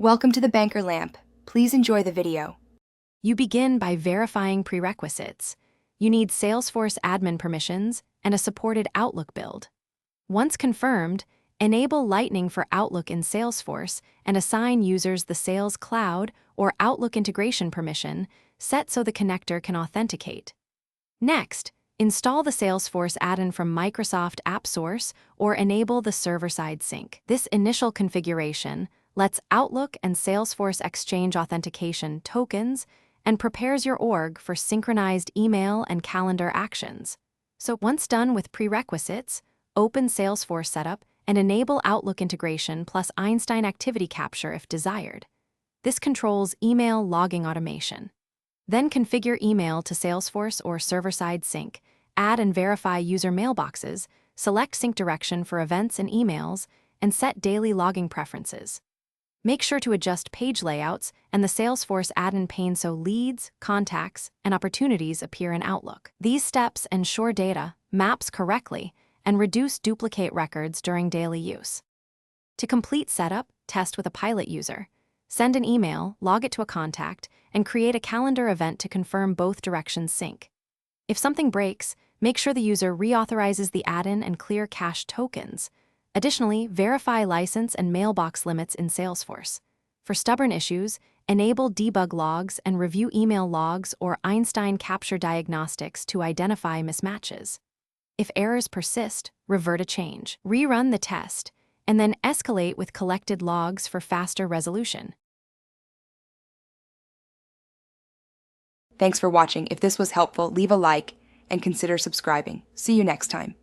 Welcome to the Banker Lamp. Please enjoy the video. You begin by verifying prerequisites. You need Salesforce admin permissions and a supported Outlook build. Once confirmed, enable Lightning for Outlook in Salesforce and assign users the Sales Cloud or Outlook integration permission set so the connector can authenticate. Next, install the Salesforce add-in from Microsoft AppSource or enable the server-side sync. This initial configuration lets Outlook and Salesforce exchange authentication tokens and prepares your org for synchronized email and calendar actions. So once done with prerequisites, open Salesforce setup and enable Outlook integration plus Einstein activity capture if desired. This controls email logging automation. Then configure email to Salesforce or server-side sync, add and verify user mailboxes, select sync direction for events and emails, and set daily logging preferences. Make sure to adjust page layouts and the Salesforce add-in pane so leads, contacts, and opportunities appear in Outlook. These steps ensure data maps correctly and reduce duplicate records during daily use. To complete setup, test with a pilot user. Send an email, log it to a contact, and create a calendar event to confirm both directions sync. If something breaks, make sure the user reauthorizes the add-in and clear cache tokens. Additionally, verify license and mailbox limits in Salesforce. For stubborn issues, enable debug logs and review email logs or Einstein capture diagnostics to identify mismatches. If errors persist, revert a change. Rerun the test, and then escalate with collected logs for faster resolution. Thanks for watching. If this was helpful, leave a like and consider subscribing. See you next time.